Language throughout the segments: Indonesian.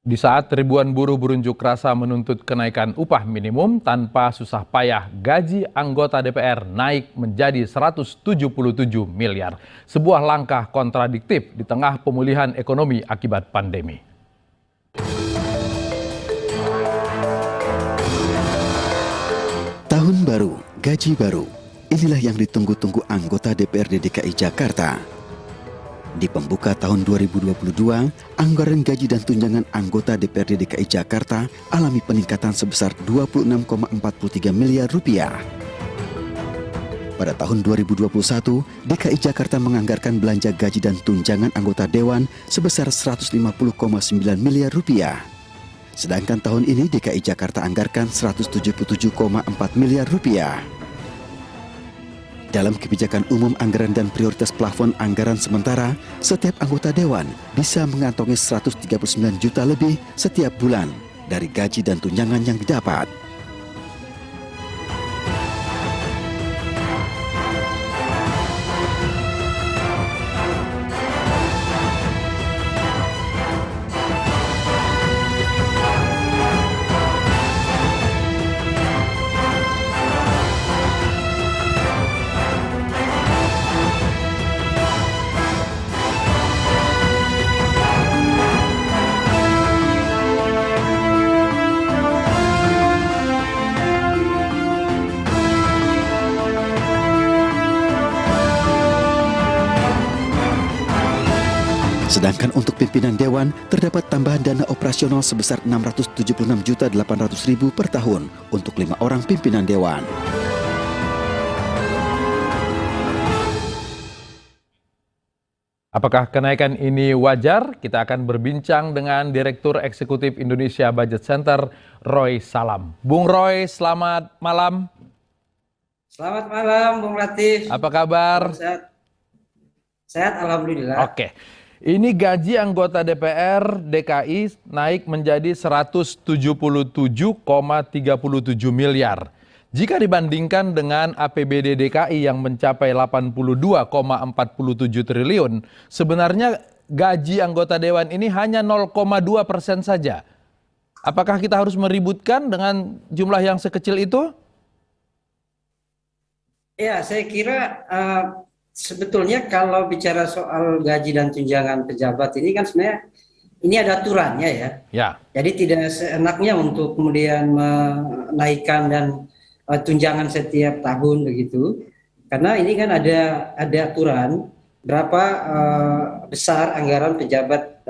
Di saat ribuan buruh berunjuk rasa menuntut kenaikan upah minimum tanpa susah payah, gaji anggota DPR naik menjadi 177 miliar. Sebuah langkah kontradiktif di tengah pemulihan ekonomi akibat pandemi. Tahun baru, gaji baru. Inilah yang ditunggu-tunggu anggota DPRD DKI Jakarta. Di pembuka tahun 2022, anggaran gaji dan tunjangan anggota DPRD DKI Jakarta alami peningkatan sebesar 26,43 miliar rupiah. Pada tahun 2021, DKI Jakarta menganggarkan belanja gaji dan tunjangan anggota Dewan sebesar 150,9 miliar rupiah. Sedangkan tahun ini DKI Jakarta anggarkan 177,4 miliar rupiah. Dalam kebijakan umum anggaran dan prioritas plafon anggaran sementara, setiap anggota Dewan bisa mengantongi 139 juta lebih setiap bulan dari gaji dan tunjangan yang didapat. Sedangkan untuk pimpinan Dewan, terdapat tambahan dana operasional sebesar 676.800.000 per tahun untuk 5 orang pimpinan Dewan. Apakah kenaikan ini wajar? Kita akan berbincang dengan Direktur Eksekutif Indonesia Budget Center, Roy Salam. Bung Roy, selamat malam. Selamat malam, Bung Latif. Apa kabar? Sehat, sehat alhamdulillah. Oke. Ini gaji anggota DPR DKI naik menjadi 177,37 miliar. Jika dibandingkan dengan APBD DKI yang mencapai 82,47 triliun, sebenarnya gaji anggota Dewan ini hanya 0,2% saja. Apakah kita harus meributkan dengan jumlah yang sekecil itu? Ya, saya kira sebetulnya kalau bicara soal gaji dan tunjangan pejabat ini kan sebenarnya ini ada aturannya ya. Ya. Jadi tidak seenaknya untuk kemudian menaikkan dan tunjangan setiap tahun begitu. Karena ini kan ada aturan berapa besar anggaran pejabat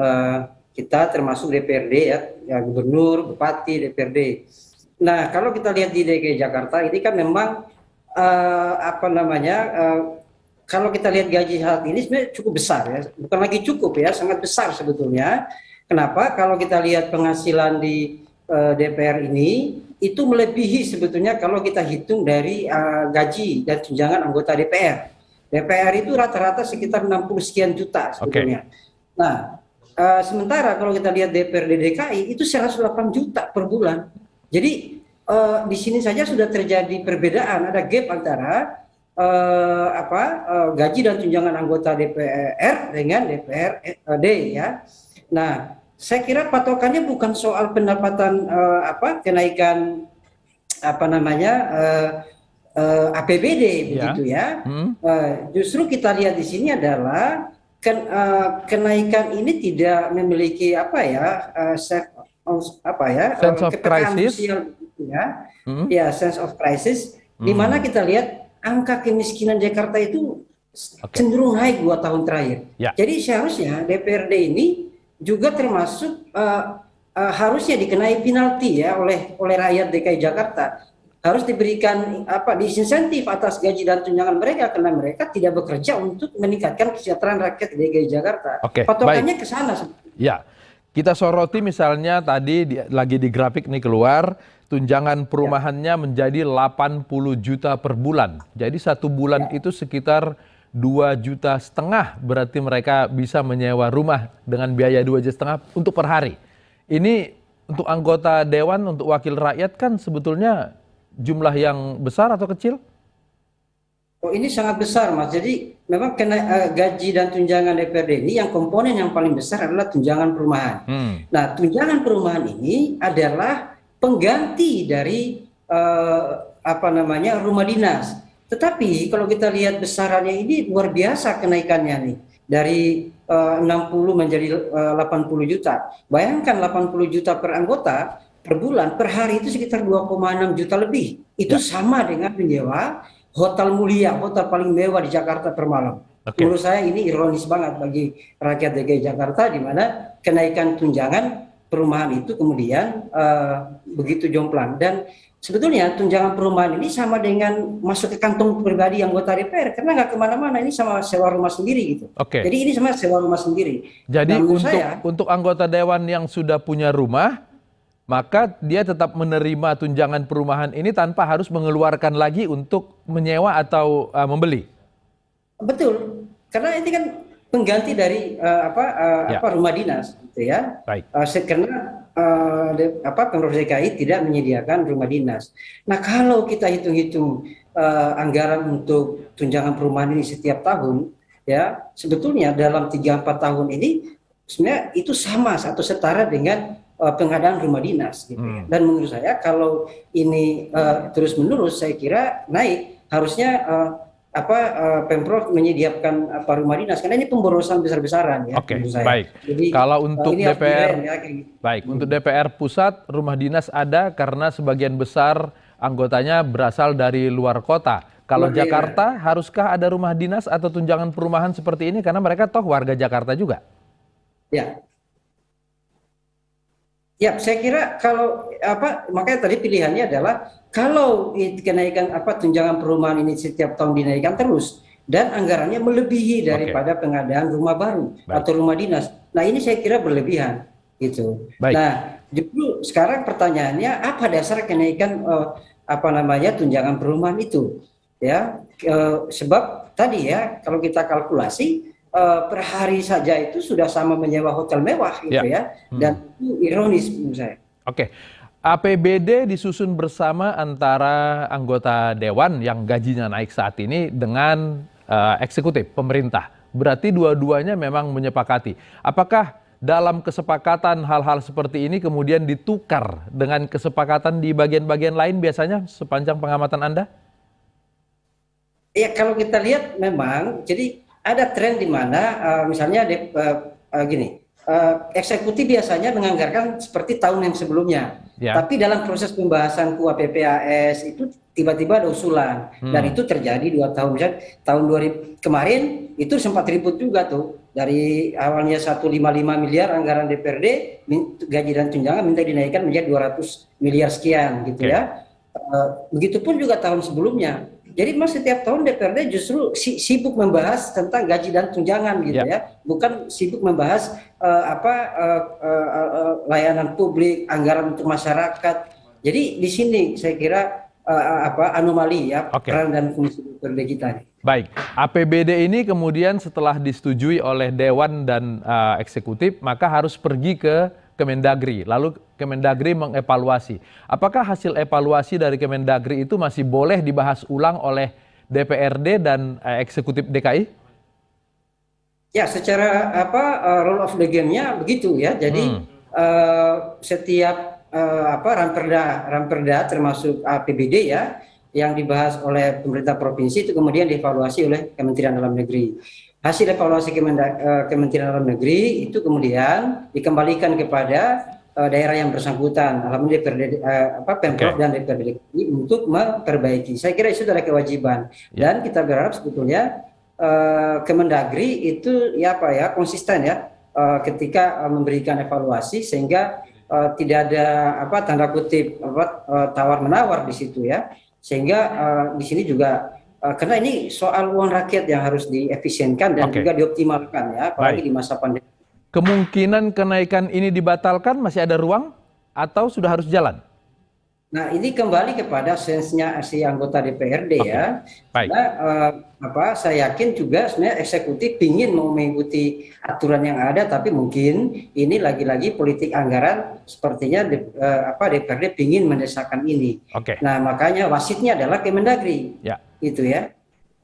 kita termasuk DPRD ya gubernur, bupati, DPRD. Nah, kalau kita lihat di DKI Jakarta ini kan memang kalau kita lihat gaji saat ini sebenarnya cukup besar ya, bukan lagi cukup ya, sangat besar sebetulnya. Kenapa? Kalau kita lihat penghasilan di DPR ini itu melebihi sebetulnya kalau kita hitung dari gaji dan tunjangan anggota DPR. DPR itu rata-rata sekitar 60 sekian juta sebetulnya. Okay. Nah, sementara kalau kita lihat DPRD DKI itu 108 juta per bulan. Jadi di sini saja sudah terjadi perbedaan, ada gap antara gaji dan tunjangan anggota DPR dengan DPRD ya. Nah, saya kira patokannya bukan soal pendapatan kenaikan APBD begitu ya. Justru kita lihat di sini adalah kenaikan ini tidak memiliki sense of crisis ya. Ya, sense of crisis di mana kita lihat angka kemiskinan Jakarta itu cenderung naik 2 tahun terakhir. Ya. Jadi seharusnya DPRD ini juga termasuk harusnya dikenai penalti ya oleh rakyat DKI Jakarta. Harus diberikan disinsentif atas gaji dan tunjangan mereka karena mereka tidak bekerja untuk meningkatkan kesejahteraan rakyat DKI Jakarta. Patokannya ke sana. Ya. Kita soroti misalnya tadi lagi di grafik nih keluar, tunjangan perumahannya menjadi 80 juta per bulan. Jadi 1 bulan itu sekitar 2,5 juta, berarti mereka bisa menyewa rumah dengan biaya 2,5 juta untuk per hari. Ini untuk anggota Dewan, untuk wakil rakyat kan sebetulnya jumlah yang besar atau kecil? Oh, ini sangat besar, Mas. Jadi memang gaji dan tunjangan DPRD ini yang komponen yang paling besar adalah tunjangan perumahan. Nah, tunjangan perumahan ini adalah pengganti dari rumah dinas. Tetapi kalau kita lihat besarannya ini luar biasa kenaikannya nih, dari 60 menjadi 80 juta. Bayangkan 80 juta per anggota per bulan, per hari itu sekitar 2,6 juta lebih. Itu sama dengan menyewa hotel mulia, hotel paling mewah di Jakarta per malam. Menurut saya ini ironis banget bagi rakyat DKI Jakarta, di mana kenaikan tunjangan perumahan itu kemudian begitu jomplang. Dan sebetulnya tunjangan perumahan ini sama dengan masuk ke kantong pribadi anggota DPR, karena nggak kemana-mana, ini sama sewa rumah sendiri gitu. Jadi ini sama sewa rumah sendiri. Jadi untuk anggota dewan yang sudah punya rumah, maka dia tetap menerima tunjangan perumahan ini tanpa harus mengeluarkan lagi untuk menyewa atau membeli. Betul, karena ini kan pengganti dari rumah dinas, gitu ya. Karena Pemprov DKI tidak menyediakan rumah dinas. Nah, kalau kita hitung-hitung anggaran untuk tunjangan perumahan ini setiap tahun, ya sebetulnya dalam 3-4 tahun ini sebenarnya itu sama atau setara dengan pengadaan rumah dinas, gitu ya. Dan menurut saya kalau ini terus-menerus, saya kira naik, harusnya Pemprov menyediakan rumah dinas, karena ini pemborosan besar-besaran ya. Menurut saya. Baik. Jadi, kalau untuk DPR, untuk DPR pusat rumah dinas ada karena sebagian besar anggotanya berasal dari luar kota. Kalau Jakarta, haruskah ada rumah dinas atau tunjangan perumahan seperti ini karena mereka toh warga Jakarta juga? Ya, saya kira kalau makanya tadi pilihannya adalah kalau kenaikan tunjangan perumahan ini setiap tahun dinaikkan terus dan anggarannya melebihi daripada pengadaan rumah baru atau rumah dinas. Nah, ini saya kira berlebihan gitu. Nah, justru sekarang pertanyaannya apa dasar kenaikan tunjangan perumahan itu? Ya, sebab tadi ya kalau kita kalkulasi per hari saja itu sudah sama menyewa hotel mewah gitu ya. Dan itu ironis menurut saya. APBD disusun bersama antara anggota dewan yang gajinya naik saat ini dengan eksekutif pemerintah. Berarti dua-duanya memang menyepakati. Apakah dalam kesepakatan hal-hal seperti ini kemudian ditukar dengan kesepakatan di bagian-bagian lain biasanya sepanjang pengamatan Anda? Ya, kalau kita lihat memang jadi ada tren di mana misalnya eksekutif biasanya menganggarkan seperti tahun yang sebelumnya. Tapi dalam proses pembahasan KUHP-PAS itu tiba-tiba ada usulan dan itu terjadi 2 tahun. Misalnya tahun 2000 kemarin itu sempat ribut juga tuh, dari awalnya 155 miliar anggaran DPRD gaji dan tunjangan minta dinaikkan menjadi 200 miliar sekian gitu ya. Begitupun juga tahun sebelumnya. Jadi mas setiap tahun DPRD justru sibuk membahas tentang gaji dan tunjangan gitu ya, bukan sibuk membahas layanan publik, anggaran untuk masyarakat. Jadi di sini saya kira anomali ya peran dan fungsi DPRD kita. Baik, APBD ini kemudian setelah disetujui oleh Dewan dan eksekutif maka harus pergi ke Kemendagri, lalu Kemendagri mengevaluasi. Apakah hasil evaluasi dari Kemendagri itu masih boleh dibahas ulang oleh DPRD dan eksekutif DKI? Ya, secara rule of the game-nya begitu ya. Jadi setiap ramperda termasuk APBD ya yang dibahas oleh pemerintah provinsi itu kemudian dievaluasi oleh Kementerian Dalam Negeri. Hasil evaluasi Kementerian Dalam Negeri itu kemudian dikembalikan kepada daerah yang bersangkutan, alhamdulillah Pemprov dan DPRD untuk memperbaiki. Saya kira itu adalah kewajiban dan kita berharap sebetulnya Kemendagri itu konsisten ya ketika memberikan evaluasi sehingga tidak ada tanda kutip tawar menawar di situ ya, sehingga di sini juga karena ini soal uang rakyat yang harus diefisienkan dan juga dioptimalkan ya, apalagi di masa pandemi. Kemungkinan kenaikan ini dibatalkan masih ada ruang atau sudah harus jalan? Nah, ini kembali kepada sense-nya si anggota DPRD ya. Karena saya yakin juga sebenarnya eksekutif ingin mau mengikuti aturan yang ada, tapi mungkin ini lagi-lagi politik anggaran sepertinya DPRD ingin mendesakkan ini. Nah, makanya wasitnya adalah Kemendagri. Gitu ya.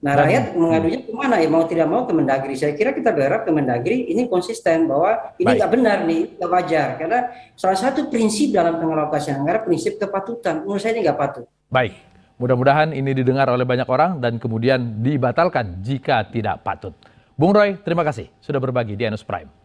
Nah, rakyat mengadunya kemana ya? Mau tidak mau Kemendagri. Saya kira kita berharap Kemendagri ini konsisten bahwa ini nggak benar nih, nggak wajar. Karena salah satu prinsip dalam pengalokasian anggaran prinsip kepatutan. Menurut saya ini nggak patut. Baik, mudah-mudahan ini didengar oleh banyak orang dan kemudian dibatalkan jika tidak patut. Bung Roy, terima kasih sudah berbagi di Anus Prime.